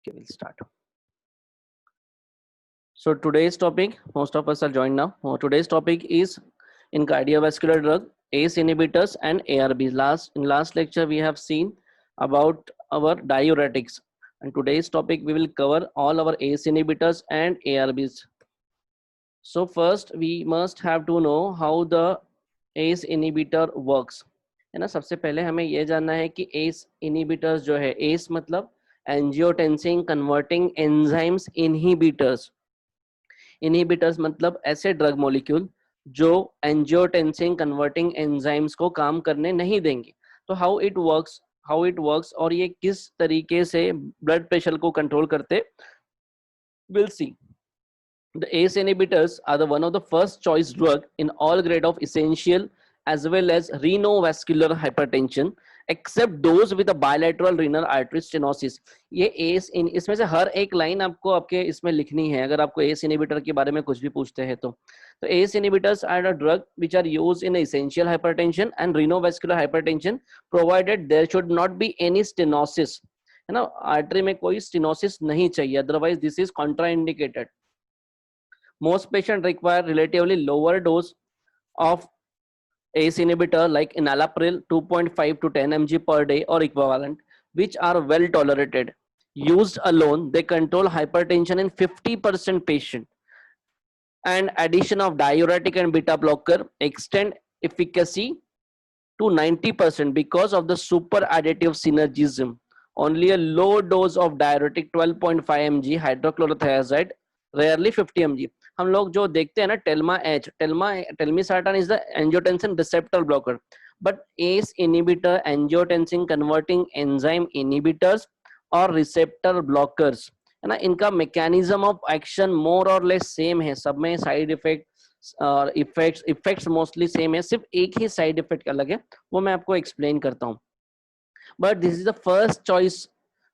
Okay, we'll start. So today's topic, most of us are joined now. Today's topic is in cardiovascular drug, ACE inhibitors and ARBs. In last lecture, we have seen about our diuretics, and today's topic we will cover all our ACE inhibitors and ARBs. So first, we must have to know how the ACE inhibitor works. है ना, सबसे पहले हमें यह जानना है कि ACE inhibitors जो है, ACE मतलब angiotensin converting enzymes inhibitors. Inhibitors मतलब ऐसे ड्रग मॉलिक्यूल जो एंजियोटेंसिन कन्वर्टिंग एंजाइम्स को काम करने नहीं देंगे। तो हाउ इट वर्क्स और ये किस तरीके से ब्लड प्रेशर को कंट्रोल करते, will see. The ACE inhibitors are the one of the first choice drug in all grade of essential as well as renovascular hypertension, except those with a bilateral renal artery stenosis. ये ACE इसमें से हर एक line आपको आपके इसमें लिखनी है अगर आपको ACE inhibitor के बारे में कुछ भी पूछते हैं तो। ACE inhibitors are a drug which are used in essential hypertension and renovascular hypertension, provided there should not be any stenosis, है ना, आर्टरी में कोई stenosis नहीं चाहिए, otherwise this is contraindicated. Most patients require relatively lower dose of ACE inhibitor like enalapril 2.5 to 10 mg per day or equivalent, which are well tolerated. Used alone, they control hypertension in 50% patient. And addition of diuretic and beta blocker extend efficacy to 90% because of the super additive synergism. Only a low dose of diuretic 12.5 mg hydrochlorothiazide, rarely 50 mg. हम लोग जो देखते हैं ना telmisartan is the angiotensin receptor blocker, but ACE inhibitor angiotensin converting enzyme inhibitors और receptor blockers, है ना, इनका मैकेनिज्म ऑफ एक्शन मोर और लेस सेम है, सब में साइड इफेक्ट्स मोस्टली सेम है, सिर्फ एक ही साइड इफेक्ट अलग है, वो मैं आपको एक्सप्लेन करता हूँ. But this is the first choice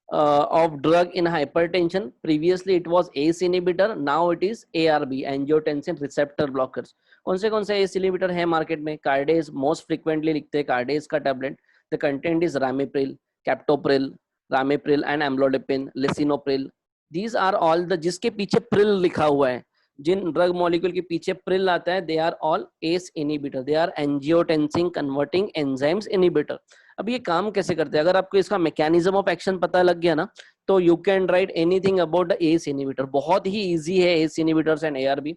of drug in hypertension. Previously it was ACE inhibitor, now it is ARB, angiotensin receptor blockers. कौन से ACE inhibitor है मार्केट में? कार्डेज मोस्ट फ्रीक्वेंटली लिखते हैं, कार्डेज का tablet. The content is ramipril, captopril, ramipril and amlodipine, lisinopril. These are all the, जिसके पीछे Pril लिखा हुआ है, जिन ड्रग मॉलिक्यूल के पीछे प्रिल आता है, they are all ACE inhibitor, they are angiotensin converting enzymes inhibitor. अब ये काम कैसे करते हैं? अगर आपको इसका मैकेनिज्म ऑफ एक्शन पता लग गया ना, तो you can write anything about the ACE inhibitor. बहुत ही इजी है ACE inhibitors and ARB.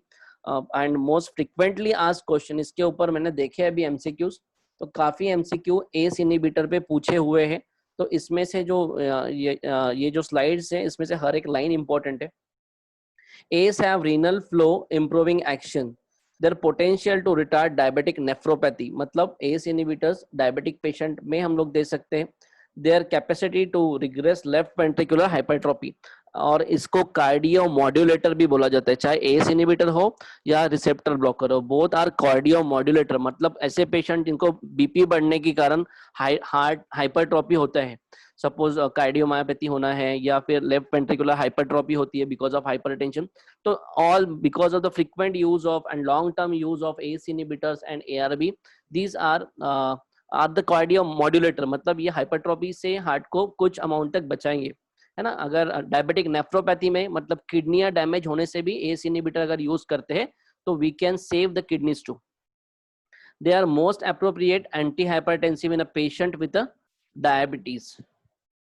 And most frequently asked question, इसके ऊपर मैंने देखे अभी MCQs, तो काफी MCQ ACE inhibitor पे पूछे हुए हैं. तो इसमें से जो ये जो स्लाइड्स हैं, इसमें से हर एक लाइन इंपॉर्टेंट है. ACE have renal flow improving action. Their potential to retard diabetic nephropathy, मतलब ACE inhibitors डायबिटिक पेशेंट में हम लोग दे सकते हैं. Their capacity to regress left ventricular hypertrophy, और इसको कार्डियो मॉड्यूलेटर भी बोला जाता है, चाहे ACE inhibitor हो या रिसेप्टर ब्लॉकर हो, बोथ आर कार्डियो मॉड्यूलेटर. मतलब ऐसे पेशेंट जिनको बीपी बढ़ने के कारण हार्ट हाइपरट्रॉपी होता है, सपोज कार्डियोमायोपैथी होना है या फिर लेफ्ट वेंट्रिकुलर हाइपरट्रॉपी होती है बिकॉज ऑफ हाइपरटेंशन, तो all because of the frequent use of and long term use of ACE inhibitors and ARB, these are the cardio modulator. मतलब ये हाइपरट्रॉपी से हार्ट को कुछ अमाउंट तक बचाएंगे, है ना. अगर डायबिटिक नेफ्रोपैथी में, मतलब किडनियां डैमेज होने से भी ACE inhibitor अगर यूज करते हैं, तो we can save the kidneys too. They are most appropriate antihypertensive in a patient with diabetes.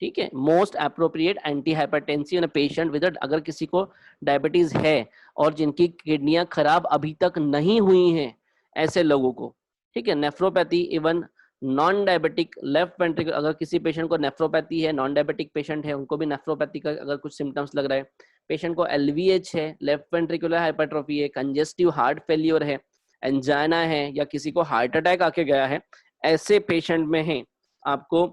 ठीक है, most appropriate antihypertensive in a patient with, अगर किसी को डायबिटीज है और जिनकी किडनियां खराब अभी तक नहीं हुई हैं, ऐसे लोगों को. ठीक है, nephropathy, even non diabetic left ventricle, अगर किसी पेशेंट को नेफ्रोपैथी है, नॉन डायबिटिक पेशेंट है, उनको भी नेफ्रोपैथी का अगर कुछ सिम्टम्स लग रहा है, पेशेंट को LVH है, लेफ्ट वेंट्रिकुलर हाइपरट्रॉफी है, कंजेस्टिव हार्ट फेलियर है, एंजाइना है, या किसी को हार्ट अटैक आके गया है, ऐसे पेशेंट में है आपको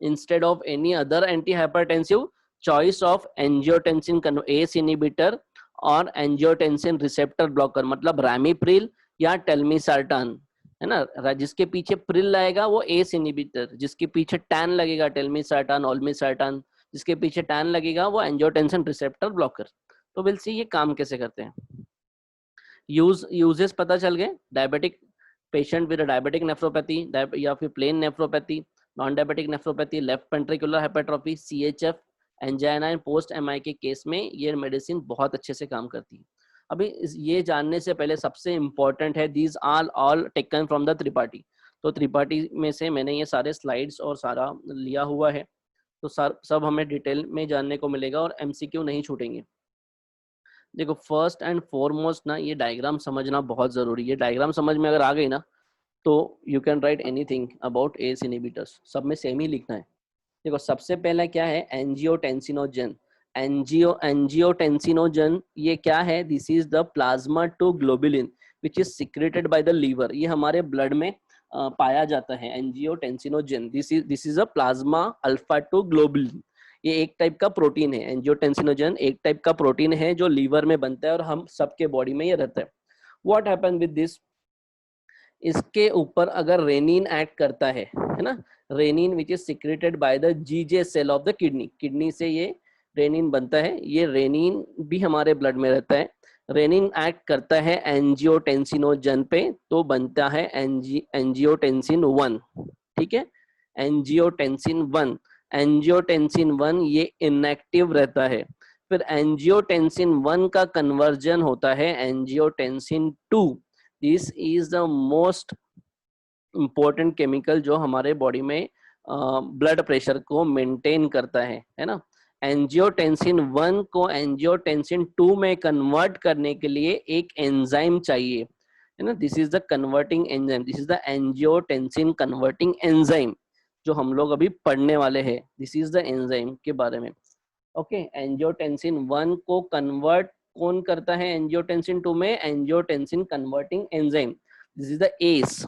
instead of any other antihypertensive, choice of angiotensin ACE inhibitor और angiotensin receptor blocker, मतलब रामिप्रिल या टेलमिसर्टान, है ना. जिसके पीछे प्रिल आएगा वो ACE inhibitor, जिसके पीछे टैन लगेगा टेलमिसर्टान, ओल्मिसर्टान, जिसके पीछे टैन लगेगा वो angiotensin receptor blocker. तो विल सी ये काम कैसे करते हैं. यूजेस पता चल गए. Diabetic patient with diabetic nephropathy या फिर plain nephropathy, non diabetic nephropathy, left ventricular hypertrophy, CHF, angina and post MI के केस में ये मेडिसिन बहुत अच्छे से काम करती है। अभी ये जानने से पहले सबसे इम्पोर्टेंट है, these are all taken from the Tripathi. तो त्रिपाठी में से मैंने ये सारे स्लाइड्स और सारा लिया हुआ है, तो सब हमें डिटेल में जानने को मिलेगा और एमसीक्यू नहीं छूटेंगे। देखो फर्स्ट एंड फॉरमोस्ट ना ये डायग्राम समझना बहुत जरूरी है। डायग्राम समझ में अगर आ गई ना तो you can write anything about S inhibitors, सब में सेम ही लिखना है। देखो सबसे पहला क्या है, एंजियोटेंसिनोजन। एंजियोटेंसिनोजन ये क्या है, this is the plasma two globulin which is secreted by the liver. ये हमारे ब्लड में पाया जाता है angiotensinogen. This is a plasma alpha two globulin. ये एक टाइप का प्रोटीन है, एंजियोटेंसिनोजन एक टाइप का प्रोटीन है जो लीवर में बनता है और हम सबके बॉडी में ये रहता है। व्हाट हैपन विद दिस, इसके ऊपर अगर रेनिन एक्ट करता है ना, renin which is secreted by the JG cell of the kidney, kidney से ये रेनिन बनता है। ये रेनिन भी हमारे ब्लड में रहता है। रेनिन एक्ट करता है एंजियोटेंसिनोजन पे, तो बनता है एंजियोटेंसिन 1। ठीक है, एंजियोटेंसिन 1। एंजियोटेंसिन 1 ये इनएक्टिव रहता है। फिर एंजियोटेंसिन 1 का कन्वर्जन होता है angiotensin 2। This is the most important chemical जो हमारे बॉडी में ब्लड प्रेशर को मेंटेन करता है ना। एंजियोटेंसिन 1 को एंजियोटेंसिन 2 में कन्वर्ट करने के लिए एक एंजाइम चाहिए, है ना। This is the converting enzyme, this is the angiotensin converting enzyme जो हम लोग अभी पढ़ने वाले हैं। दिस इज द एंजाइम के बारे में। ओके, एंजियोटेंसिन 1 को कन्वर्ट कौन करता है एंजियोटेंसिन 2 में, angiotensin converting enzyme, this is the S.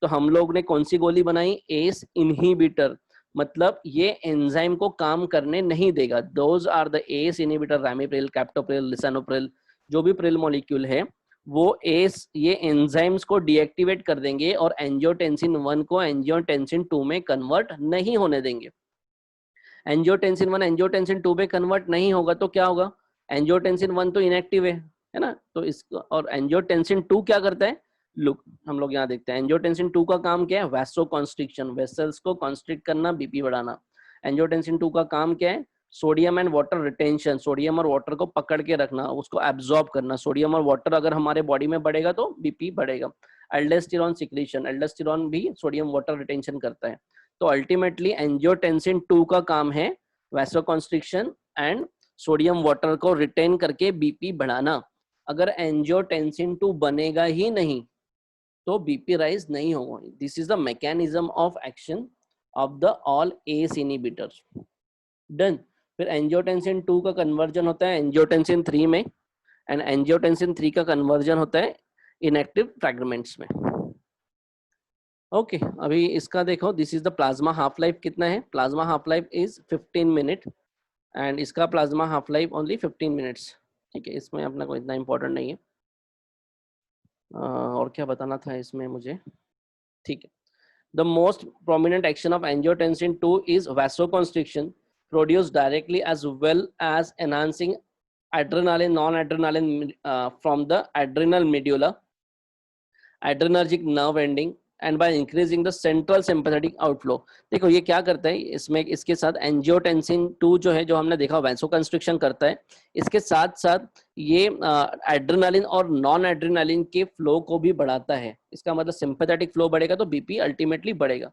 तो हम लोग ने कौन सी गोली बनाई, एस इनहिबिटर, मतलब ये एंजाइम को काम करने नहीं देगा। Those are the ACE inhibitor, ramipril, captopril, lisinopril, जो भी प्रिल मॉलिक्यूल है वो एस ये एंजाइम्स को डीएक्टिवेट कर देंगे और एंजियोटेंसिन 1 को एंजियोटेंसिन 2 में कन्वर्ट नहीं होने देंगे। एंजियोटेंसिन 1 एंजियोटेंसिन 2 में कन्वर्ट नहीं होगा तो क्या होगा, एंजियोटेंसिन 1 तो इनएक्टिव है ना। तो इसको और एंजियोटेंसिन 2 क्या करता है, लुक हम लोग यहाँ देखते हैं। एंजियोटेंसिन 2 का काम क्या है, वैसो कॉन्स्ट्रिक्शन, वेसल्स को कॉन्स्ट्रिक्ट करना, बीपी बढ़ाना। एंजियोटेंसिन 2 का काम क्या है, sodium and water retention, sodium और वाटर को पकड़ के रखना, उसको एब्जॉर्ब करना। सोडियम और वाटर अगर हमारे बॉडी में बढ़ेगा तो बीपी बढ़ेगा। एल्डोस्टेरॉन सिक्रीशन, एल्डोस्टेरॉन भी सोडियम वाटर रिटेंशन करता है। तो अल्टीमेटली एंजियोटेंसिन 2 का काम है वैसोकॉन्स्ट्रिक्शन एंड सोडियम वाटर को रिटेन करके बीपी बढ़ाना। अगर एंजियोटेंसिन 2 बनेगा ही नहीं तो बीपी राइज नहीं होगा। This is the mechanism of action of the all S inhibitors. Done. फिर एंजियोटेंसिन 2 का कन्वर्जन होता है एंजियोटेंसिन 3 में, एंड एंजियोटेंसिन 3 का कन्वर्जन होता है इनएक्टिव फ्रैगमेंट्स में। ओके अभी इसका देखो, this is the plasma half life कितना है, plasma half life is 15 minute and इसका plasma half life only 15 minutes. ठीक है, इसमें अपना कोई इतना इंपॉर्टेंट नहीं है। और क्या बताना था इसमें मुझे, ठीक है। The most prominent action of angiotensin 2 is vasoconstriction produced directly as well as enhancing adrenaline non-adrenaline from the adrenal medulla, adrenergic nerve ending and by increasing the central sympathetic outflow। देखो ये क्या करता है, इसमें इसके साथ एंजियोटेंसिन 2 जो है, जो हमने देखा वैसोकंस्ट्रिक्शन करता है, इसके साथ साथ ये एड्रेनालिन और नॉन एड्रेनालिन के फ्लो को भी बढ़ाता है। इसका मतलब सिंपैथेटिक फ्लो बढ़ेगा तो बीपी अल्टीमेटली बढ़ेगा।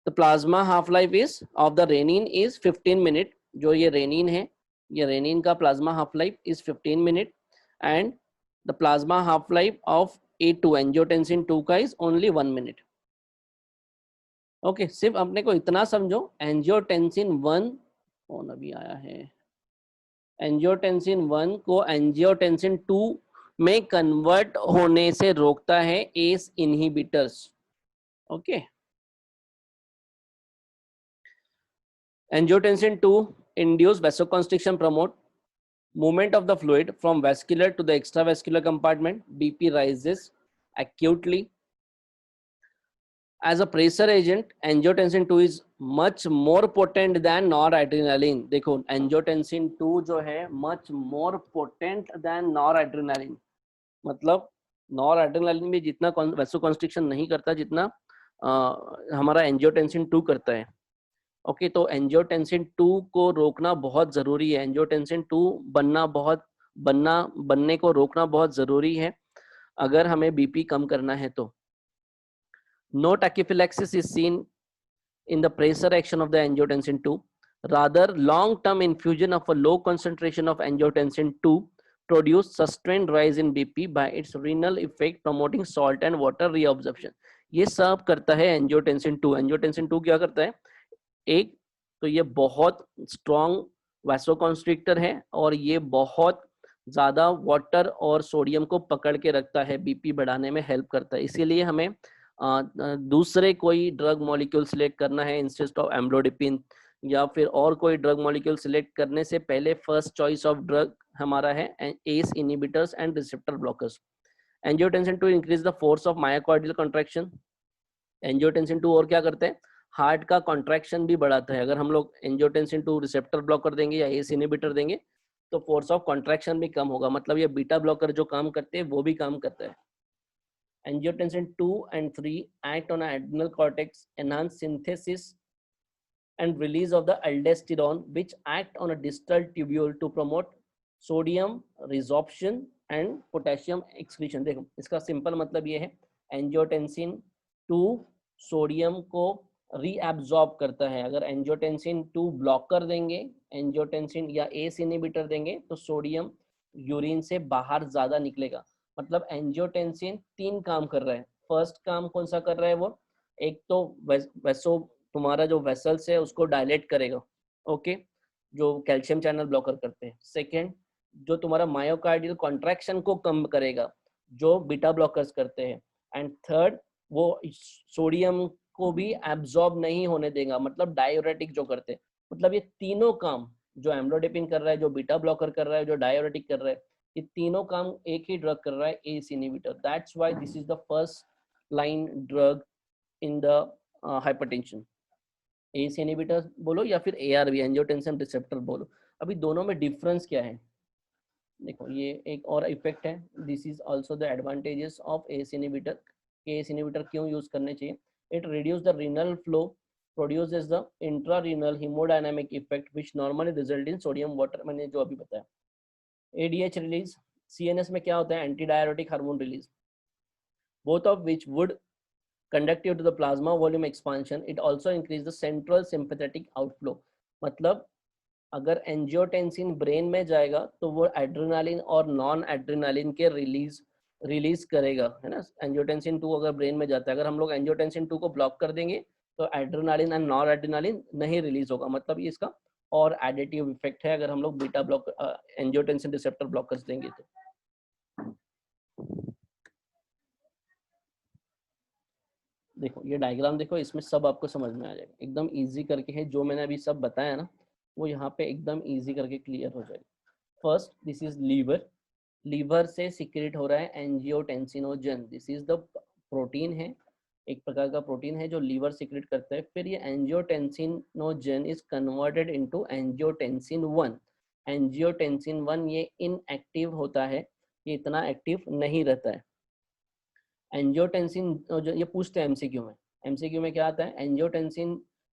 The plasma half life is of the renin is 15 minute. जो ये रेनिन है, ये रेनिन का plasma half life is 15 minute and the plasma half life of A2 angiotensin 2 का इज ओनली 1 मिनट। ओके, सिर्फ अपने को इतना समझो, एंजियोटेंसिन 1 कौन अभी आया है, एंजियोटेंसिन 1 को एंजियोटेंसिन 2 में कन्वर्ट होने से रोकता है ACE inhibitors. Okay, angiotensin 2 induce vasoconstriction, promote movement of the fluid from vascular to the extravascular compartment, bp rises acutely. As a pressure agent angiotensin 2 is much more potent than noradrenaline। देखो angiotensin 2 जो है much more potent than noradrenaline, मतलब noradrenaline भी जितना vasoconstriction नहीं करता जितना हमारा angiotensin 2 करता है। ओके, तो एंजियोटेंसिन 2 को रोकना बहुत जरूरी है, एंजियोटेंसिन 2 बनने को रोकना बहुत जरूरी है अगर हमें बीपी कम करना है तो। No tachyphylaxis is seen in the pressure action of the angiotensin 2. Rather, long-term infusion of a low concentration of angiotensin 2 produce sustained rise in BP by its renal effect, promoting salt and water reabsorption. ये सब करता है angiotensin 2। Angiotensin 2 क्या करता है? एक तो ये बहुत स्ट्रॉन्ग वैसोकॉन्स्ट्रिक्टर है और ये बहुत ज्यादा वाटर और सोडियम को पकड़ के रखता है, बीपी बढ़ाने में हेल्प करता है। इसीलिए हमें दूसरे कोई ड्रग मॉलिक्यूल सिलेक्ट करना है इंस्टेड ऑफ एम्लोडिपिन या फिर और कोई ड्रग मॉलिक्यूल सिलेक्ट करने से पहले फर्स्ट चॉइस ऑफ ड्रग हमारा है ACE inhibitors and receptor blockers. Angiotensin 2 increase the force of myocardial contraction. Angiotensin 2 और क्या करते हैं? हार्ट का कॉन्ट्रैक्शन भी बढ़ाता है। अगर हम लोग एंजियोटेंसिन 2 रिसेप्टर ब्लॉकर देंगे या एस इनहिबिटर देंगे तो फोर्स ऑफ कॉन्ट्रैक्शन भी कम होगा, मतलब ये बीटा ब्लॉकर जो काम करते हैं वो भी काम करता है। Angiotensin 2 and 3 act on adrenal cortex, enhance synthesis and release of the aldosterone, which act on a distal tubule to promote sodium resorption and potassium excretion। देखो इसका सिंपल मतलब ये है, एंजियोटेंसिन 2 सोडियम को रीएब्जॉर्ब करता है। अगर एंजियोटेंसिन 2 ब्लॉकर देंगे, एंजियोटेंसिन या एस इनहिबिटर देंगे तो सोडियम यूरिन से बाहर ज्यादा निकलेगा। मतलब एंजियोटेंसिन 3 काम कर रहा है। फर्स्ट काम कौन सा कर रहा है वो? एक तो वैसो तुम्हारा जो वेसल्स है उसको डायलेट करेगा, ओके, जो कैल्शियम चैनल ब्लॉकर करते हैं। सेकेंड, जो तुम्हारा मायोकार्डियल कॉन्ट्रैक्शन को कम करेगा, जो बीटा ब्लॉकर्स करते हैं। एंड थर्ड, वो सोडियम को भी एब्जॉर्ब नहीं होने देगा, मतलब डायोरेटिक जो करते हैं। मतलब ये तीनों काम जो एम्लोडिपिन कर रहा है, जो बीटा ब्लॉकर कर रहा है, जो डायोरेटिक कर रहा है, ये तीनों काम एक ही ड्रग कर रहा है, ACE inhibitor. That's why this is the first line drug in the hypertension. ACE inhibitor बोलो या फिर एआरबी, एंजियोटेंसिन रिसेप्टर बोलो। अभी दोनों में डिफरेंस क्या है? देखो ये एक और इफेक्ट है, this is also the advantages of ACE inhibitor. ACE inhibitor क्यों यूज करने चाहिए? It reduce the renal flow, produces the intrarenal hemodynamic effect which normally result in sodium water, मैंने जो अभी बताया। एडीएच रिलीज, सीएनएस में क्या होता है? Anti diuretic hormone release, both of which would conductive to the plasma volume expansion. It also increase the central sympathetic outflow। मतलब अगर एंजियोटेंसिन ब्रेन में जाएगा तो वो एड्रेनालिन और नॉन एड्रेनालिन के रिलीज करेगा, है ना। एंजियोटेंसिन 2 अगर ब्रेन में जाता है, अगर हम लोग एंजियोटेंसिन 2 को ब्लॉक कर देंगे तो एड्रेनालिन एंड नॉन एड्रेनालिन नहीं रिलीज होगा। मतलब ये इसका और एडिटिव इफेक्ट है अगर हम लोग beta block angiotensin receptor blockers देंगे तो। देखो ये डायग्राम देखो, इसमें सब आपको समझ में आ जाएगा, एकदम इजी करके है। जो मैंने अभी सब बताया ना वो यहाँ पे एकदम इजी करके क्लियर हो जाएगा। First, this is liver. Liver से सिक्रेट हो रहा है angiotensinogen. This is the protein है, एक प्रकार का प्रोटीन है जो लीवर सिक्रेट करता है। फिर ये angiotensinogen is converted into angiotensin 1। Angiotensin 1 ये इनएक्टिव होता है, ये इतना एक्टिव नहीं रहता है। एंजियोटेंसिन, ये पूछते हैं एमसीक्यू में, एमसीक्यू में क्या आता है?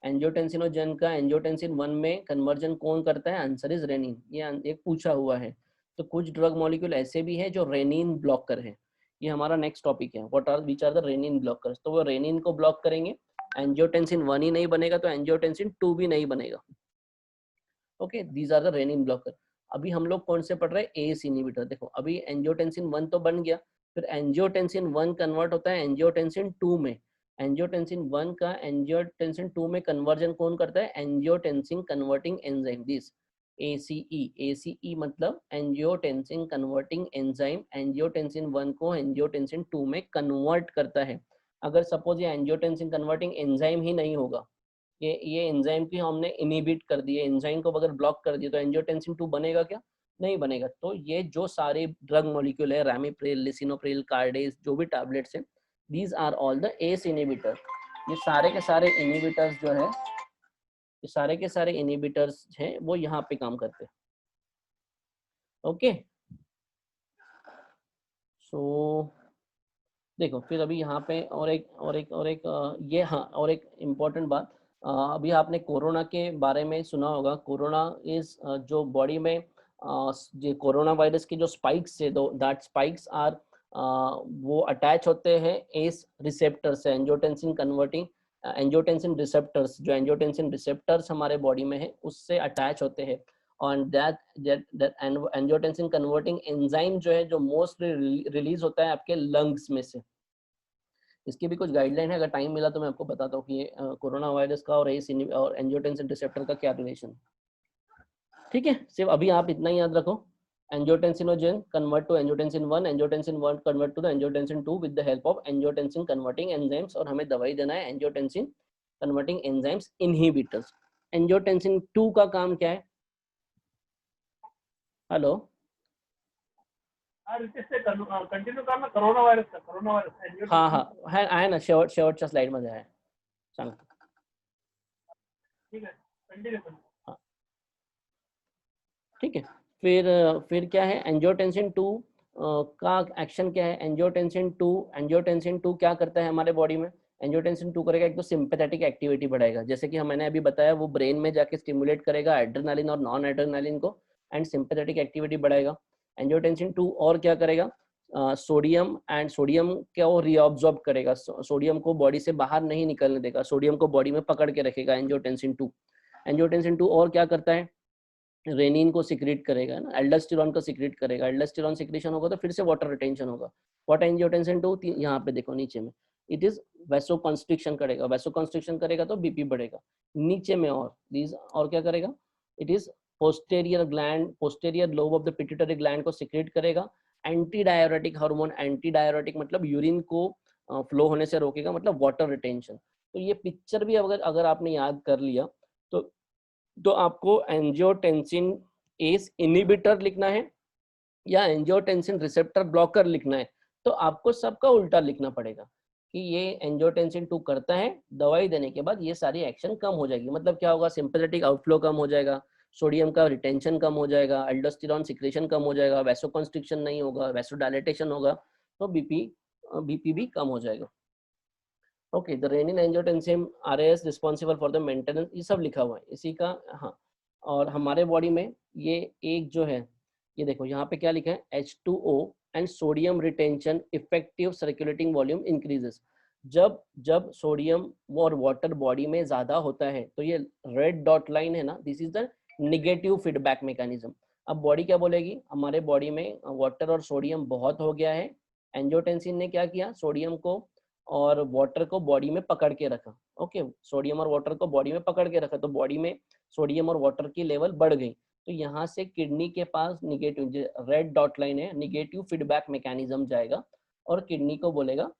एंजियोटेंसिनोजन का एंजियोटेंसिन 1 में कन्वर्जन कौन करता है? Answer is renin. ये एक पूछा हुआ है। तो कुछ ड्रग मॉलिक्यूल ऐसे भी है जो रेनिन ब्लॉकर है। ये हमारा नेक्स्ट टॉपिक है, what are which are the renin blockers. तो वो रेनिन को ब्लॉक करेंगे, एंजियोटेंसिन 1 ही नहीं बनेगा तो एंजियोटेंसिन 2 भी नहीं बनेगा। Okay, these are the renin blocker. अभी हम लोग कौन से पढ़ रहे हैं? ACE inhibitor. देखो अभी एंजियोटेंसिन 1 तो बन गया, फिर एंजियोटेंसिन 1 कन्वर्ट होता है एंजियोटेंसिन 2 में। एंजियोटेंसिन 1 का एंजियोटेंसिन 2 में कन्वर्जन कौन करता है? Angiotensin converting enzyme, this ACE। ACE मतलब एंजियोटेंसिन कन्वर्टिंग एंजाइम एंजियोटेंसिन 1 को एंजियोटेंसिन 2 में कन्वर्ट करता है। अगर सपोज ये एंजियोटेंसिन कन्वर्टिंग एंजाइम ही नहीं होगा, ये एंजाइम की हमने इनहिबिट कर दिए, एंजाइम को अगर ब्लॉक कर दिया तो एंजियोटेंसिन 2 बनेगा क्या? नहीं बनेगा। तो ये जो सारे ड्रग मॉलिक्यूल है, रैमिप्रिल, लिसिनोप्रिल, कार्डेज, जो भी टैबलेट्स हैं, these are all the ACE inhibitor. ये सारे के सारे इनहिबिटर्स जो है, ये सारे के सारे इनहिबिटर्स हैं वो यहाँ पे काम करते हैं। ओके, सो देखो फिर अभी यहाँ पे और एक ये, हाँ, और एक इम्पॉर्टेंट बात, अभी आपने कोरोना के बारे में सुना होगा। कोरोना इज जो बॉडी में जो कोरोना वायरस के जो स्पाइक्स है, दो दैट स्पाइक्स आर वो अटैच होते हैं एस रिसेप्टर से, एंजियोटेंसिन कन्वर्टिंग एंजियोटेंसिन रिसेप्टर्स, जो एंजियोटेंसिन रिसेप्टर्स हमारे बॉडी में है उससे अटैच होते हैं। और दैट एंजियोटेंसिन कन्वर्टिंग एंजाइम जो है, जो मोस्टली रिलीज होता है आपके लंग्स में से। इसकी भी कुछ गाइडलाइन है, अगर टाइम मिला तो मैं आपको बताता हूँ कि ये कोरोना वायरस का और एस और एंजियोटेंसिन रिसेप्टर का क्या रिलेशन। ठीक है, सिर्फ अभी आप इतना ही याद रखो, angiotensinogen convert to angiotensin 1, angiotensin 1 convert to the angiotensin 2 with the help of angiotensin converting enzymes, और हमें दवाई देना है angiotensin converting enzymes inhibitors. Angiotensin 2 का काम क्या है? हेलो, कंटिन्यू करना कोरोना वायरस हाँ हाँ आहे ना, शेवटच्या स्लाइड मध्ये आहे, सांग. ठीक है, कंटिन्यू कर. ठीक है, फिर क्या है एंजियोटेंसिन 2 का एक्शन क्या है? एंजियोटेंसिन 2 क्या करता है हमारे बॉडी में? एंजियोटेंसिन 2 करेगा, एक तो सिंपैथेटिक एक्टिविटी बढ़ाएगा, जैसे कि मैंने अभी बताया, वो ब्रेन में जाके स्टिमुलेट करेगा एड्रेनालिन और नॉन एड्रेनालिन को, एंड सिंपैथेटिक एक्टिविटी बढ़ाएगा। एंजियोटेंसिन 2 और क्या करेगा? सोडियम को रीअब्सॉर्ब करेगा, सोडियम को बॉडी से बाहर नहीं निकलने देगा, सोडियम को बॉडी में पकड़ के रखेगा एंजियोटेंसिन 2। एंजियोटेंसिन 2 और क्या करता है? रेनिन को सिक्रेट करेगा ना, एल्डोस्टेरोन को सिक्रेट करेगा, एल्डोस्टेरोन सिक्रेशन होगा तो फिर से वाटर रिटेंशन होगा। व्हाट एंजियोटेंसिन 2, यहाँ पे देखो नीचे में, इट इज वैसोकंस्ट्रिक्शन करेगा, वैसोकंस्ट्रिक्शन करेगा तो बीपी बढ़ेगा। नीचे में और क्या करेगा? It is posterior lobe of the pituitary gland को सिक्रेट करेगा। Anti diuretic hormone, anti diuretic मतलब यूरिन को फ्लो होने से रोकेगा, मतलब वाटर रिटेंशन। तो ये पिक्चर भी अगर आपने याद कर लिया तो आपको एंजियोटेंसिन एस इनहिबिटर लिखना है या एंजियोटेंसिन रिसेप्टर ब्लॉकर लिखना है, तो आपको सबका उल्टा लिखना पड़ेगा कि ये एंजियोटेंसिन 2 करता है, दवाई देने के बाद ये सारी एक्शन कम हो जाएगी। मतलब क्या होगा? सिंपैथेटिक आउटफ्लो कम हो जाएगा, सोडियम का रिटेंशन कम हो जाएगा, एल्डोस्टेरोन सिक्रेशन कम हो जाएगा, वैसोकंस्ट्रिक्शन नहीं होगा, वैसोडायलेटेशन होगा, तो बीपी भी कम हो जाएगा। Okay, the renin angiotensin RAS responsible for the maintenance, ये सब लिखा हुआ है इसी का। हाँ, और हमारे बॉडी में ये एक जो है, ये देखो यहाँ पे क्या लिखा है, H2O and sodium retention effective circulating volume increases. जब सोडियम और वाटर बॉडी में ज्यादा होता है तो ये रेड डॉट लाइन है ना, this is the negative feedback mechanism. अब बॉडी क्या बोलेगी? हमारे बॉडी में वाटर और सोडियम बहुत हो गया है, एंजियोटेंसिन ने क्या किया? सोडियम को और वाटर को बॉडी में पकड़ के रखा। ओके, सोडियम और वाटर को बॉडी में पकड़ के रखा, तो बॉडी में सोडियम और वाटर की लेवल बढ़ गई। तो यहाँ से किडनी के पास निगेटिव, रेड डॉट लाइन है, निगेटिव फीडबैक मैकेनिज्म जाएगा और किडनी को बोलेगा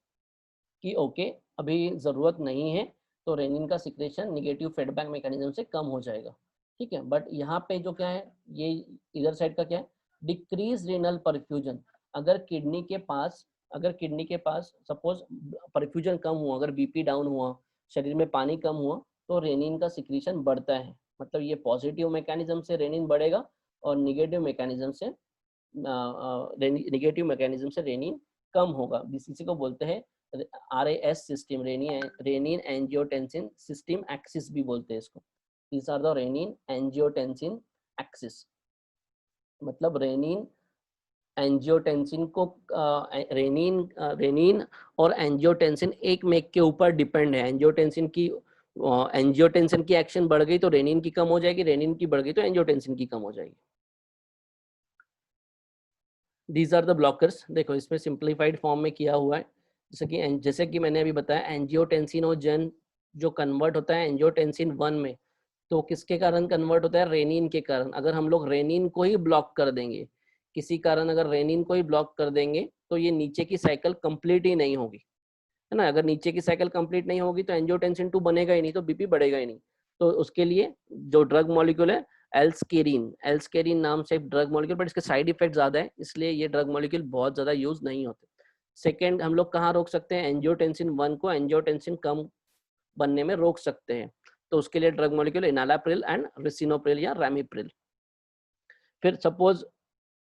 कि ओके अभी जरूरत नहीं है, तो रेनिन का सिक्रेशन निगेटिव फीडबैक मैकेनिज्म से कम हो जाएगा। ठीक है, बट यहाँ पे जो क्या है, ये इधर साइड का क्या है? Decrease renal perfusion. अगर किडनी के पास सपोज परफ्यूजन कम हुआ, अगर बीपी डाउन हुआ, शरीर में पानी कम हुआ, तो रेनिन का सिक्रीशन बढ़ता है। मतलब ये पॉजिटिव मैकेनिज्म से रेनिन बढ़ेगा और निगेटिव मैकेनिज्म से रेनिन कम होगा। इसी को बोलते हैं RAS system, renin angiotensin system axis भी बोलते हैं इसको। These are the renin angiotensin axis. मतलब रेनिन एंजियोटेंसिन को रेनिन और एंजियोटेंसिन एक मेक के ऊपर डिपेंड है। एंजियोटेंसिन की एक्शन बढ़ गई तो रेनिन की कम हो जाएगी, रेनिन की बढ़ गई तो एंजियोटेंसिन की कम हो जाएगी। These are the blockers. देखो इसमें सिंप्लीफाइड फॉर्म में किया हुआ है, जैसे कि मैंने अभी बताया, एंजियोटेंसिनोजन जो कन्वर्ट होता है एंजियोटेंसिन 1 में, तो किसके कारण कन्वर्ट होता है? रेनिन के कारण। अगर हम लोग रेनिन को ही ब्लॉक कर देंगे, किसी कारण अगर रेनिन को ही ब्लॉक कर देंगे, तो ये नीचे की साइकिल कंप्लीट ही नहीं होगी, है ना। अगर नीचे की साइकिल कंप्लीट नहीं होगी तो एंजियोटेंसिन 2 बनेगा ही नहीं, तो बीपी बढ़ेगा ही नहीं। तो उसके लिए जो ड्रग मॉलिक्यूल है एल्सकेरिन नाम से ड्रग मॉलिक्यूल, बट इसके साइड इफेक्ट ज्यादा है, इसलिए ये ड्रग मॉलिक्यूल बहुत ज्यादा यूज नहीं होते। सेकेंड, हम लोग कहाँ रोक सकते हैं? एंजियोटेंसिन 1 को एंजियोटेंसिन कम बनने में रोक सकते हैं, तो उसके लिए ड्रग मॉलिक्यूल एनालाप्रिल एंड रिसिनोप्रिल या रैमीप्रिल। फिर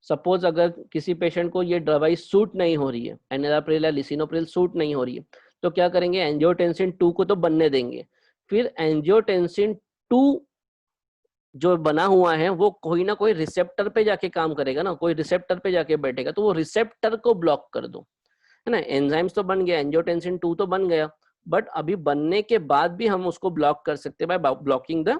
सपोज अगर किसी पेशेंट को ये दवाई सूट नहीं हो रही है, एनालाप्रिल या लिसिनोप्रिल सूट नहीं हो रही है, तो क्या करेंगे? एंजियोटेंसिन 2 को तो बनने देंगे, फिर एंजियोटेंसिन 2 जो बना हुआ है वो कोई ना कोई रिसेप्टर पे जाके काम करेगा ना, कोई रिसेप्टर पे जाके बैठेगा, तो वो रिसेप्टर को ब्लॉक कर दो, है ना। एंजाइम्स तो बन गया, एंजियोटेंसिन 2 तो बन गया, बट अभी बनने के बाद भी हम उसको ब्लॉक कर सकते हैं बाय ब्लॉकिंग द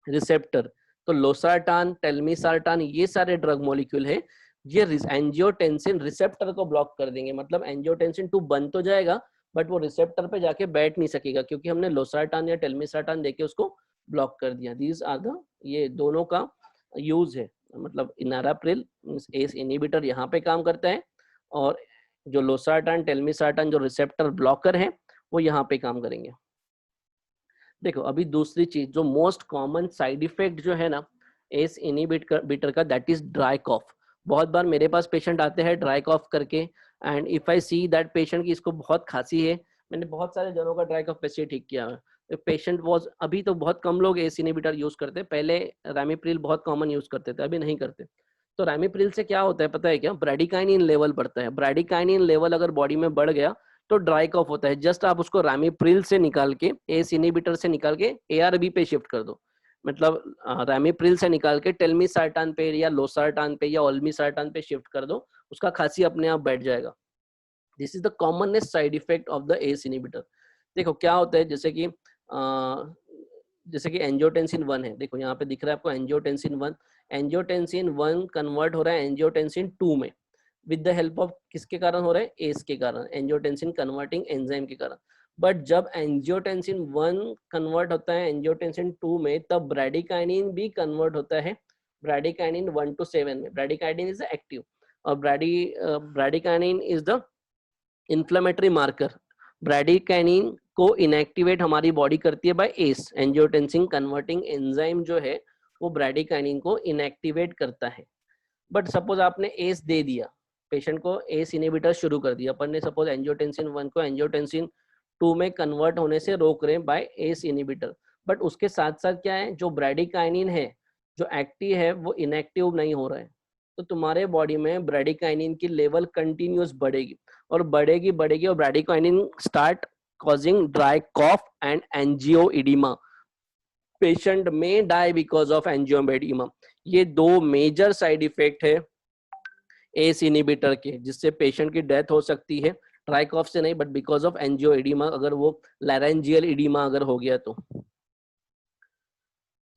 रिसेप्टर। तो लोसार्टान, टेल्मिसार्टान, ये सारे ड्रग मॉलिक्यूल है, ये एंजियोटेंसिन रिसेप्टर को ब्लॉक कर देंगे। मतलब एंजियोटेंसिन 2 बन तो जाएगा, बट वो रिसेप्टर पे जाके बैठ नहीं सकेगा, क्योंकि हमने लोसार्टान या टेल्मिसार्टान देके उसको ब्लॉक कर दिया। दीज आर द, ये दोनों का यूज है। मतलब इनाराप्रिल एस इनहिबिटर यहाँ पे काम करता है, और जो लोसार्टान टेल्मिसार्टान जो रिसेप्टर ब्लॉकर है वो यहाँ पे काम करेंगे। देखो अभी दूसरी चीज जो मोस्ट कॉमन साइड इफेक्ट जो है ना एस इनहिबिटर का, दैट इज ड्राई कॉफ। बहुत बार मेरे पास पेशेंट आते हैं ड्राई कॉफ करके, and if I see that patient की इसको बहुत खांसी है, मैंने बहुत सारे जनों का ड्राई कॉफ वैसे ठीक किया है। पेशेंट वाज, अभी तो बहुत कम लोग एस इनहिबिटर यूज करते हैं, पहले रैमिप्रिल बहुत कॉमन यूज करते थे, अभी नहीं करते। तो रैमिप्रिल से क्या होता है पता है क्या, ब्रैडिकाइनिन लेवल बढ़ता है। ब्रैडिकाइनिन लेवल अगर बॉडी में बढ़ गया तो ड्राई कॉफ होता है। जस्ट आप उसको रैमिप्रिल से निकाल के, एस इनहिबिटर से निकाल के एआरबी पे शिफ्ट कर दो। मतलब रैमिप्रिल से निकाल के टेल्मिसार्टान पे या लोसार्टान पे या ओल्मिसार्टान पे शिफ्ट कर दो, उसका खांसी अपने आप बैठ जाएगा। This is the commonest side effect of the ACE inhibitor. देखो क्या होता है, जैसे कि एंजियोटेंसिन 1 है, देखो यहाँ पे दिख रहा है आपको एंजियोटेंसिन 1। एंजियोटेंसिन 1 कन्वर्ट हो रहा है एंजियोटेंसिन 2 में, विद द हेल्प ऑफ किसके कारण हो रहा है, एस के कारण, एंजियोटेंसिन कन्वर्टिंग एंजाइम के कारण। बट जब एंजियोटेंसिन 1 कन्वर्ट होता है एंजियोटेंसिन 2 में, तब ब्रैडिकाइनिन भी कन्वर्ट होता है ब्रैडिकाइनिन 1 to 7 में। ब्रैडिकाइनिन इज एक्टिव, और bradykinin is the inflammatory marker. Bradykinin को इनएक्टिवेट हमारी बॉडी करती है by S, angiotensin converting enzyme जो है वो ब्रैडिकाइनिन को इनएक्टिवेट करता है। बट सपोज आपने एस दे दिया पेशेंट को, एस इनहिबिटर शुरू कर दिया अपन ने, सपोज एंजियोटेंसिन 1 को एंजियोटेंसिन 2 में कन्वर्ट होने से रोक रहे हैं बाय एस इनहिबिटर, बट उसके साथ साथ क्या है, जो ब्रैडिकाइनिन है जो एक्टिव है वो इनएक्टिव नहीं हो रहा है, तो तुम्हारे बॉडी में ब्रैडिकाइनिन की लेवल कंटिन्यूस बढ़ेगी और बढ़ेगी बढ़ेगी, और bradykinin start causing dry cough and angioedema. Patient में डाई बिकॉज ऑफ एंजियोइडिमा। ये दो मेजर साइड इफेक्ट है एस इनहिबिटर के, जिससे पेशेंट की डेथ हो सकती है। ड्राई कॉफ से नहीं, बट बिकॉज ऑफ एंजियोइडिमा, अगर वो लैरेंजियल इडिमा अगर हो गया तो।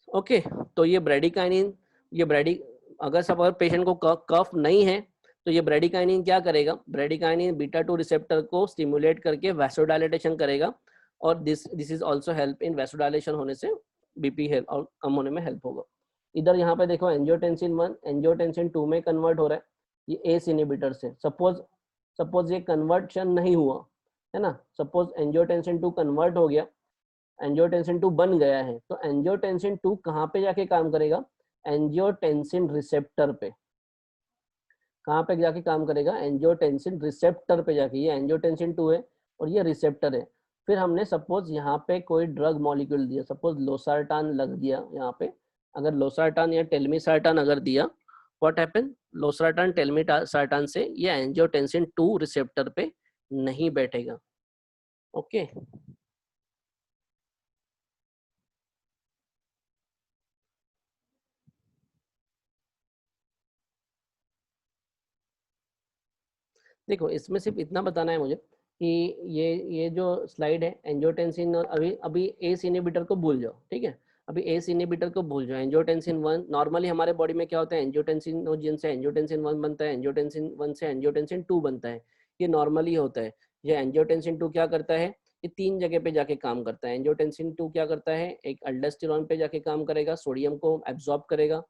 ओके तो ये ब्रैडिकाइनिन, ये ब्रैडी अगर सब अगर पेशेंट को कफ नहीं है तो ये ब्रैडिकाइनिन क्या करेगा, ब्रैडिकाइनिन बीटा 2 रिसेप्टर को स्टिमुलेट करके वैसोडाइलेटेशन करेगा, और this is also help in vasodilation होने से बीपी हेल्प और कम होने में हेल्प होगा। इधर यहाँ पे देखो एंजियोटेंसिन 1 एंजियोटेंसिन 2 में कन्वर्ट हो रहा है, ये एस इनहिबिटर से। सपोज ये कन्वर्शन नहीं हुआ है ना, सपोज एंजियोटेंसिन 2 कन्वर्ट हो गया, एंजियोटेंसिन 2 बन गया है, तो एंजियोटेंसिन 2 कहाँ पे जाके काम करेगा, एंजियोटेंसिन रिसेप्टर पे। कहाँ पे जाके काम करेगा, एंजियोटेंसिन रिसेप्टर पे जाके। ये एंजियोटेंसिन 2 है और ये रिसेप्टर है। फिर हमने सपोज यहाँ पे कोई ड्रग मॉलिक्यूल दिया, सपोज लोसार्टान लग दिया यहाँ पे, अगर लोसार्टान या टेल्मिसार्टान अगर दिया, व्हाट हैपन, लोसार्टान टेल्मिसार्टान से ये एंजियोटेंसिन 2 रिसेप्टर पे नहीं बैठेगा। ओके देखो इसमें सिर्फ इतना बताना है मुझे कि ये जो स्लाइड है एंजियोटेंसिन, और अभी अभी एस इनहिबिटर को भूल जाओ, ठीक है। अभी एस इनहिबिटर को भूल जाओ। एंजियोटेंसिन 1 नॉर्मली हमारे बॉडी में क्या होता है, एंजियोटेंसिनोजिन से एंजियोटेंसिन 1 बनता है, एंजियोटेंसिन 1 से एंजियोटेंसिन 2 बनता है, ये नॉर्मली होता है। ये एंजियोटेंसिन 2 क्या करता है, ये 3 जगह पे जाके काम करता है। एंजियोटेंसिन 2 क्या करता है, एक अल्डोस्टेरोन पे जाके काम करेगा, सोडियम को एब्जॉर्ब करेगा,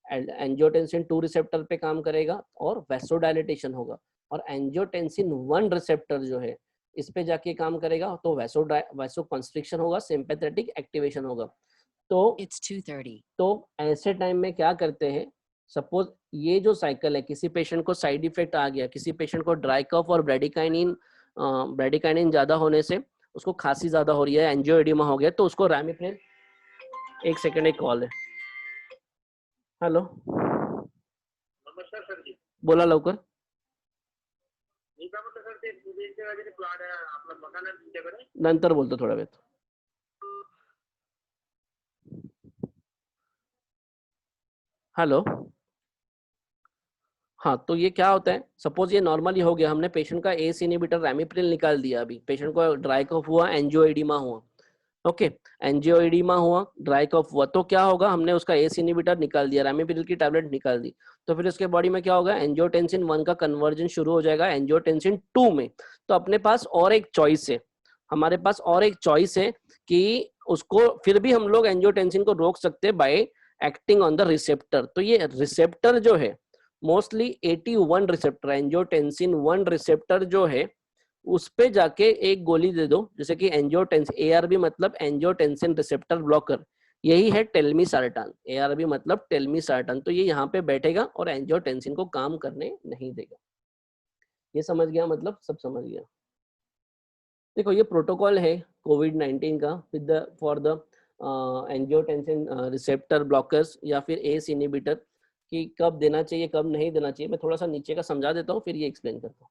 एंजियोटेंसिन 2 रिसेप्टर पे काम करेगा और वैसोडाइलेटेशन होगा। और एंजियोटेंसिन 1 रिसेप्टर जो है इस पे जाके काम करेगा, तो वैसो कंस्ट्रिक्शन होगा, सिंपैथेटिक एक्टिवेशन होगा। तो It's 2:30. तो ऐसे टाइम में क्या करते हैं, सपोज ये जो साइकिल है, किसी पेशेंट को साइड इफेक्ट आ गया, किसी पेशेंट को ड्राई कफ और ब्रैडिकाइनिन ज्यादा होने से उसको खांसी ज्यादा हो रही है, एंजियोइडिमा हो गया, तो उसको रैमिप्रिल, एक सेकंड एक कॉल है, हेलो नमस्कार सर जी. बोला लवकर. मी काय म्हणतो सर, ते पूजेच्या वगैरे प्लॉट आहे आपलं मकान आहे तुमच्याकडे, नंतर बोलतो थोडा वेळ. हेलो, हाँ, तो ये क्या होता है, सपोज ये नॉर्मली हो गया, हमने पेशेंट का एस इनहिबिटर रैमिप्रिल निकाल दिया, अभी पेशेंट को ड्राई कफ हुआ, एंजियोएडिमा हुआ, ओके, एंजियोएडिमा हुआ, ड्राई कफ हुआ, तो क्या होगा, हमने उसका एस इनहिबिटर निकाल दिया, रैमिप्रिल की टैबलेट निकाल दी, तो फिर उसके बॉडी में क्या होगा, एंजियोटेंसिन 1 का कन्वर्जन शुरू हो जाएगा एंजियोटेंसिन 2 में। तो अपने पास और एक चॉइस है, हमारे पास और एक चॉइस है कि उसको फिर भी हम लोग एंजियोटेंसिन को रोक सकते हैं bye acting on the receptor. तो ये रिसेप्टर जो है मोस्टली 81 रिसेप्टर, एंजियोटेंसिन 1 रिसेप्टर जो है उस पे जाके एक गोली दे दो, जैसे कि एंजियोटेंसिन, एआरबी मतलब एंजियोटेंसिन रिसेप्टर ब्लॉकर, यही है टेल्मीसार्टान, एआरबी मतलब टेल्मीसार्टान। तो ये यहाँ पे बैठेगा और एंजियोटेंसिन को काम करने नहीं देगा। ये समझ गया, मतलब सब समझ गया। देखो ये प्रोटोकॉल है कोविड-19 का with the for the angiotensin receptor blockers या फिर एस इनहिबिटर, कि कब देना चाहिए कब नहीं देना चाहिए। मैं थोड़ा सा नीचे का समझा देता हूँ फिर ये एक्सप्लेन करता हूँ।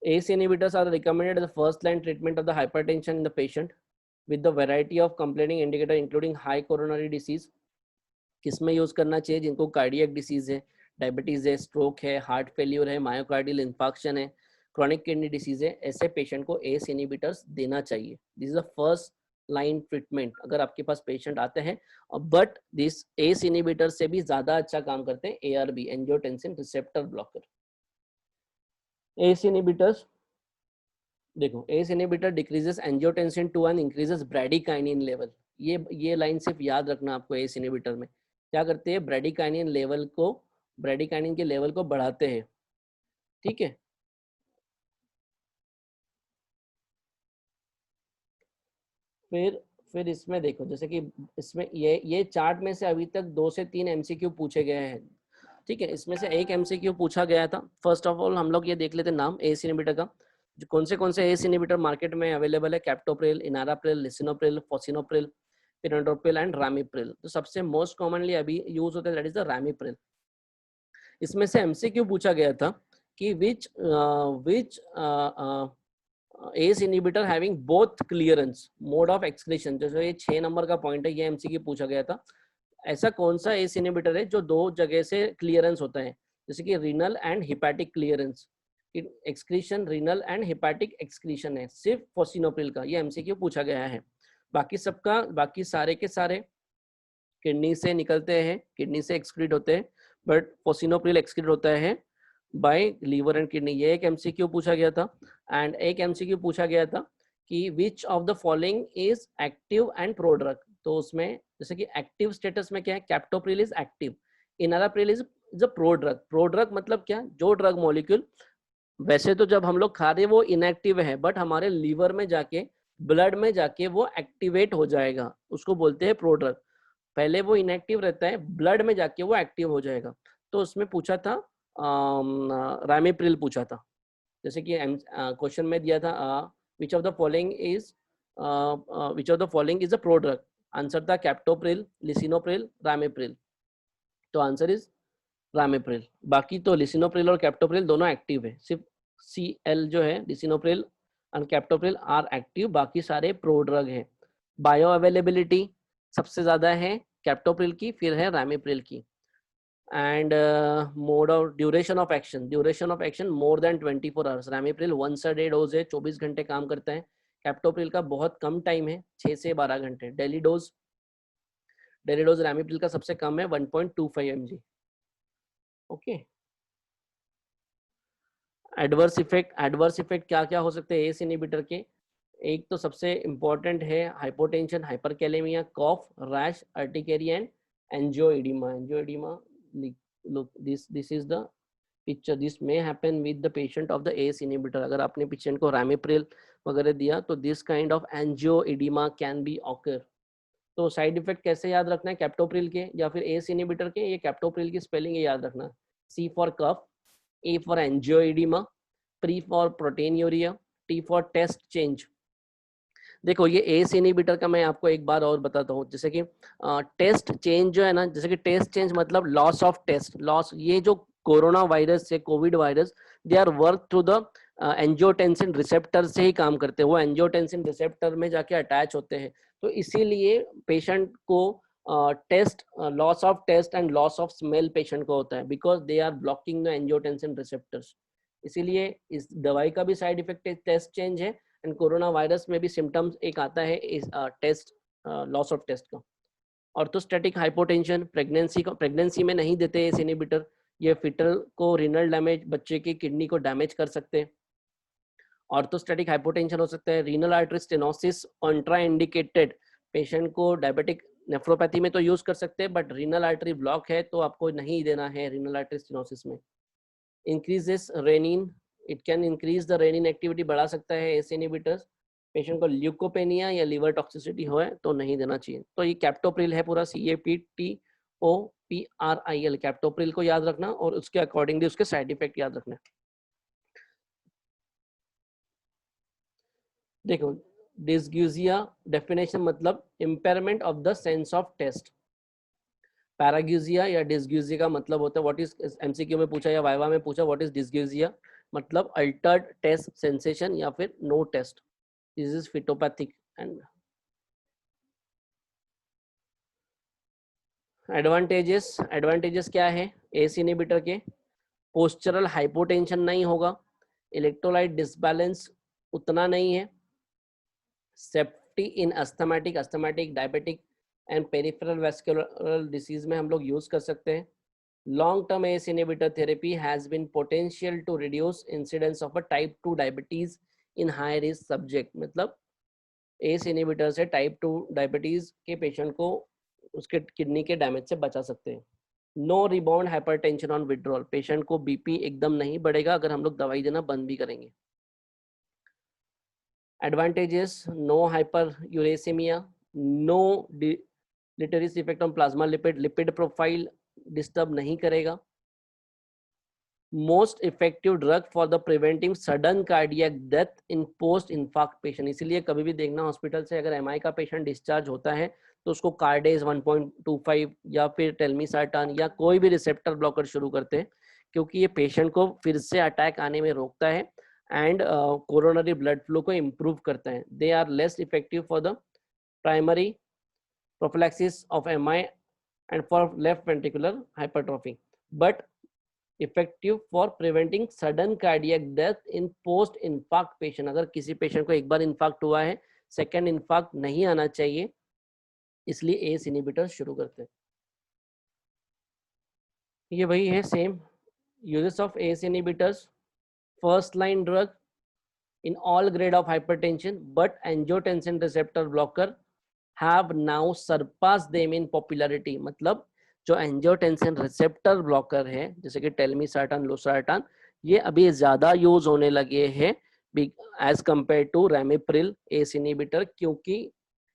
ACE inhibitors are recommended as the first line treatment of the hypertension in the patient with the variety of complaining indicator including high coronary disease। किसमें यूज करना चाहिए, जिनको कार्डियक डिसीज है, डायबिटीज है, स्ट्रोक है, heart failure है, myocardial infarction है, chronic kidney disease है, ऐसे पेशेंट को एस इनहिबिटर्स देना चाहिए। This is the first line treatment अगर आपके पास पेशेंट आते हैं। बट दिस एस इनहिबिटर से भी ज्यादा अच्छा काम करते हैं ARB, angiotensin receptor blocker. ACE inhibitors देखो, ACE inhibitor decreases angiotensin 2 and increases bradykinin level. ये लाइन सिर्फ याद रखना आपको, एस इनहिबिटर में क्या करते हैं, ब्रैडिकाइनिन लेवल को, ब्रैडिकाइनिन के लेवल को बढ़ाते हैं, ठीक है। फिर इसमें देखो, जैसे कि इसमें ये चार्ट में से अभी तक 2 से 3 एमसीक्यू पूछे गए हैं, ठीक है। इसमें से एक एमसीक्यू पूछा गया था। फर्स्ट ऑफ ऑल हम लोग ये देख लेते हैं नाम एस इनहिबिटर का, जो कौन से एस इनहिबिटर मार्केट में अवेलेबल है, captopril, enalapril, lisinopril, fosinopril, perindopril and ramipril. तो सबसे मोस्ट कॉमनली अभी यूज होता है दैट इज द रामिप्रिल। इसमें से एमसीक्यू पूछा गया था कि which ACE inhibitor having both clearance mode of excretion, जैसे ये 6 नंबर का पॉइंट है, ये एमसीक्यू पूछा गया था। ऐसा कौन सा एस इनहिबिटर है जो 2 जगह से क्लियरेंस होता है, जैसे कि renal and hepatic clearance, excretion, renal and hepatic excretion है सिर्फ फोसिनोप्रिल का, ये एमसीक्यू पूछा गया है। बाकी सारे के सारे किडनी से निकलते हैं, किडनी से एक्सक्रीट होते हैं, बट फोसिनोप्रिल एक्सक्रीट होता है बाय लीवर एंड किडनी। ये एक एमसीक्यू पूछा गया था। एंड एक एमसीक्यू पूछा गया था कि which of the following is active and prodrug. तो उसमें जैसे कि एक्टिव स्टेटस में क्या है, captopril is active, enalapril is a prodrug. Prodrug मतलब क्या, जो ड्रग मॉलिक्यूल वैसे तो जब हम लोग खा रहे वो इनएक्टिव है, बट हमारे लीवर में जाके, ब्लड में जाके वो एक्टिवेट हो जाएगा, उसको बोलते हैं प्रोड्रग। पहले वो इनएक्टिव रहता है, ब्लड में जाके वो एक्टिव हो जाएगा। तो उसमें पूछा था रामिप्रिल पूछा था, जैसे कि क्वेश्चन में दिया था विच of the following is a prodrug. Answer था कैप्टोप्रिल, लिसिनोप्रिल, रामिप्रिल। तो आंसर इज रामिप्रिल। बाकी तो लिसिनोप्रिल और कैप्टोप्रिल दोनों एक्टिव है, सिर्फ सीएल जो है, lisinopril and captopril are active, बाकी सारे प्रोड्रग हैं। बायो अवेलेबिलिटी सबसे ज्यादा है कैप्टोप्रिल की, फिर है रामिप्रिल की। And mode of duration of action more than 24 hours. Ramipril once a day dose है, 24 घंटे काम करता है। कैप्टोप्रिल का बहुत कम टाइम है, 6 से 12 घंटे। डेली डोज रामिप्रिल का सबसे कम है 1.25 mg। ओके। एडवर्स इफेक्ट क्या क्या हो सकते हैं एस इनहिबिटर के। एक तो सबसे इंपॉर्टेंट है hypotension, hyperkalemia, cough, rash, urticaria and angioedema. look this is the picture, this may happen with the patient of the ACE inhibitor। अगर आपने पेशेंट को रामिप्रिल वगैरह दिया तो this kind of angioedema can be occur। तो side effect कैसे याद रखना है, कैप्टोप्रिल के या फिर ACE इनहिबिटर के, ये कैप्टोप्रिल की स्पेलिंग ये याद रखना, C for cough, A for angioedema, P for proteinuria, T for taste change. देखो ये एस इनहिबिटर का मैं आपको एक बार और बताता हूँ, जैसे कि टेस्ट चेंज जो है ना, जैसे कि टेस्ट चेंज मतलब लॉस ऑफ टेस्ट लॉस। ये जो कोरोना वायरस से COVID virus, they are work through the angiotensin receptor से ही काम करते हैं, वो एंजियोटेंसिन रिसेप्टर में जाके अटैच होते हैं। तो इसीलिए पेशेंट को taste loss of taste and loss of smell patient को होता है because they are blocking the angiotensin receptors. इसीलिए इस दवाई का भी साइड इफेक्ट टेस्ट चेंज है, एंड कोरोना वायरस में भी सिम्टम्स एक आता है इस टेस्ट लॉस ऑफ टेस्ट का। ऑर्थोस्टैटिक हाइपोटेंशन प्रेगनेंसी में नहीं देते इस इनहिबिटर, ये फिटल को रिनल डैमेज, बच्चे की किडनी को डैमेज कर सकते हैं। ऑर्थोस्टैटिक हाइपोटेंशन हो सकता है, renal artery stenosis Contra indicated, patient को डायबिटिक नेफ्रोपैथी में तो यूज कर सकते हैं बट रीनल आर्टरी ब्लॉक है तो आपको नहीं देना है रीनल आर्टरी स्टेनोसिस में। Increases renin, it can increase the renin activity, बढ़ा सकता है एस इनहिबिटर्स। पेशेंट को ल्यूकोपेनिया या लिवर टॉक्सिसिटी हो तो नहीं देना चाहिए। तो ये कैप्टोप्रिल है पूरा, CAPTOPRIL, कैप्टोप्रिल को याद रखना और उसके अकॉर्डिंगली उसके साइड इफेक्ट याद रखना। देखो डिस्ग्यूजिया डेफिनेशन मतलब impairment of the sense of taste. Parageusia या डिस्ग्यूजिया का मतलब होता है, व्हाट इज, एमसीक्यू में पूछा या वाइवा में पूछा, व्हाट इज डिस्ग्यूजिया, मतलब अल्टर्ड टेस्ट सेंसेशन या फिर no taste. This is fetopathic. And advantages क्या है एस इनहिबिटर के? पोस्चरल हाइपोटेंशन नहीं होगा, इलेक्ट्रोलाइट डिसबैलेंस उतना नहीं है, safety in asthmatic diabetic and peripheral vascular disease में हम लोग यूज कर सकते हैं। Long term ACE inhibitor therapy has been potential to reduce incidence of a type 2 diabetes in high risk subject, मतलब एस इनहिबिटर से टाइप 2 डायबिटीज के patient को उसके किडनी के डैमेज से बचा सकते हैं। No rebound hypertension on withdrawal, patient को बीपी एकदम नहीं बढ़ेगा अगर हम लोग दवाई देना बंद भी करेंगे। Advantages, no hyperuricemia, no deleterious effect on plasma lipid, lipid profile disturb नहीं करेगा। Most effective drug for the preventing sudden cardiac death in post infarct patient. इसलिए कभी भी देखना हॉस्पिटल से अगर एमआई का पेशेंट डिस्चार्ज होता है तो उसको कार्डेज 1.25 या फिर टेलमिसार्टान या कोई भी रिसेप्टर ब्लॉकर शुरू करते हैं, क्योंकि ये पेशेंट को फिर से अटैक आने में रोकता है एंड कोरोनरी ब्लड फ्लो को इम्प्रूव करता है। They are less effective for the primary prophylaxis of MI and for left ventricular hypertrophy, but effective for preventing sudden cardiac death in post infarct patient। अगर किसी patient को एक बार infarct हुआ है, second infarct नहीं आना चाहिए, इसलिए एस इनहिबिटर शुरू करते हैं। ये वही है same uses of S inhibitors. First line drug in all grade of hypertension, but angiotensin receptor blocker have now surpassed them in popularity। मतलब जो एंजियोटेंसिन रिसेप्टर ब्लॉकर है जैसे कि टेलमिसार्टान, लोसार्टान, ये अभी ज्यादा यूज होने लगे हैं as compare to ramipril ACE inhibitor, क्योंकि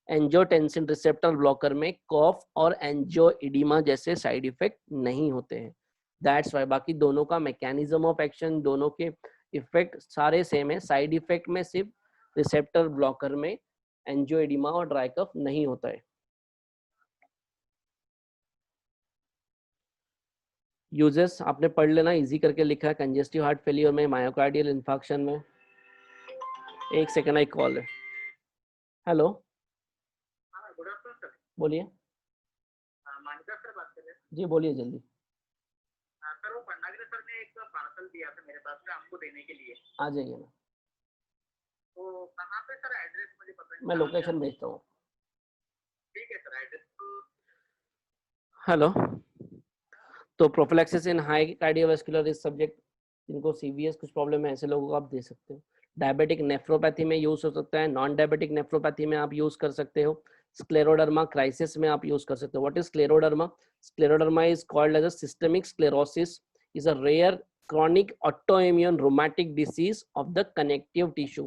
एंजियोटेंसिन रिसेप्टर ब्लॉकर में कॉफ और एंजियोइडिमा जैसे साइड इफेक्ट नहीं होते हैं। दैट्स वाई बाकी दोनों का मैकेनिज्म ऑफ एक्शन, दोनों के इफेक्ट सारे सेम है। साइड इफेक्ट में सिर्फ रिसेप्टर ब्लॉकर में एंजियोइडिमा और ड्राई कफ नहीं होता है। यूजेस आपने पढ़ लेना, इजी करके लिखा है। कंजेस्टिव हार्ट फेलियर में, मायोकार्डियल इन्फाक्शन में। एक सेकंड, एक कॉल है। Hello, good afternoon sir. बोलिए। मानिका सर बात कर रहे हैं। जी बोलिए जल्दी। सर वो पन्नागिरी सर ने एक पार्सल दिया था मेरे पास में आपको देने के लिए। आ जाइए ना। तो कहाँ पे सर एड्रेस मुझे पता नहीं। मैं लोकेशन भेजता हूँ। ठीक है सर एड्रेस। हेलो, तो प्रोफिलैक्सिस इन हाई कार्डियोवास्कुलर रिस्क सब्जेक्ट जिनको सीवीएस कुछ प्रॉब्लम है, ऐसे लोगों को आप दे सकते हो। डायबिटिक नेफ्रोपैथी में यूज हो सकता है, नॉन डायबिटिक नेफ्रोपैथी में आप यूज कर सकते हो, स्क्लेरोडर्मा क्राइसिस में आप यूज कर सकते हो। What is scleroderma? Scleroderma is called as a systemic sclerosis, is a rare chronic autoimmune rheumatic disease of the connective tissue,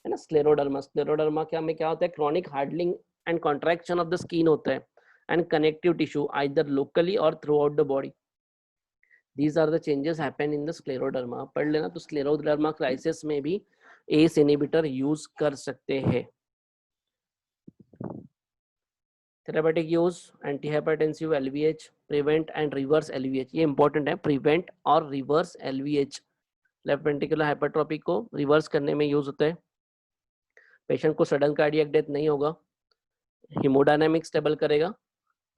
है ना। स्क्लेरोडर्मा क्या में क्या होता है? chronic hardening and contraction of the skin होता है and connective tissue either locally or throughout the body. These are the changes happen in the scleroderma। पढ़ लेना। तो स्क्लेरोडर्मा क्राइसिस में भी एस इनहिबिटर यूज कर सकते हैं। Therapeutic use, antihypertensive, LVH, prevent and reverse LVH, ये इंपॉर्टेंट है। प्रिवेंट और reverse LVH left ventricular hypertrophy को रिवर्स करने में यूज होता है। पेशेंट को सडन कार्डियक डेथ नहीं होगा, हीमोडायनामिक स्टेबल करेगा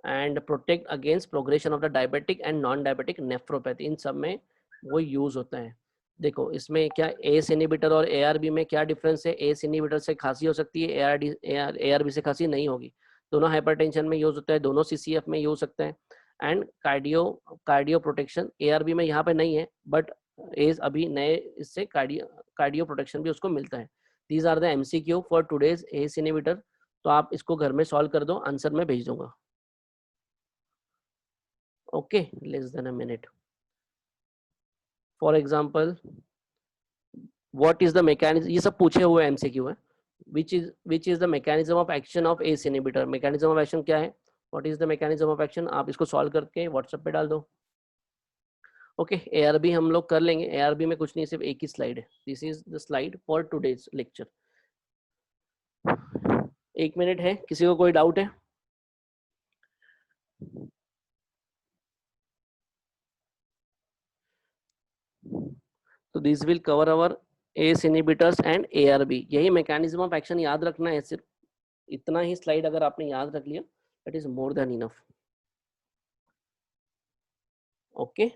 and protect against progression of the diabetic and non diabetic nephropathy, इन सब में वो यूज होता है। देखो इसमें क्या एस इनहिबिटर और एआरबी में क्या डिफरेंस है, एस इनहिबिटर से खांसी हो सकती है, एआरबी से खांसी नहीं होगी। दोनों हाइपरटेंशन में यूज होता है, दोनों सीसीएफ में यूज हो सकता है। एंड कार्डियो प्रोटेक्शन एआरबी में यहाँ पे नहीं है, बट एज अभी नए इससे कार्डियो प्रोटेक्शन भी उसको मिलता है। These are the MCQ for today's ACE inhibitor. तो आप इसको घर में सॉल्व कर दो, आंसर मैं भेज दूंगा। Okay, less than a minute. For example, what is the mechanism, ये सब पूछे हुए एमसीक्यू है। Which is the mechanism of action of ACE inhibitor, mechanism of action क्या है, what is the mechanism of action, आप इसको सॉल्व करके व्हाट्सएप पे डाल दो। ओके, एआरबी हम लोग कर लेंगे। एआरबी में कुछ नहीं, सिर्फ एक ही स्लाइड है। This is the slide for today's lecture. 1 minute है, किसी को कोई डाउट है? तो this will cover our S inhibitors and ARB. यही मैकेनिज्म ऑफ एक्शन याद रखना है, सिर्फ इतना ही स्लाइड अगर आपने याद रख लिया, that is more than enough. Okay.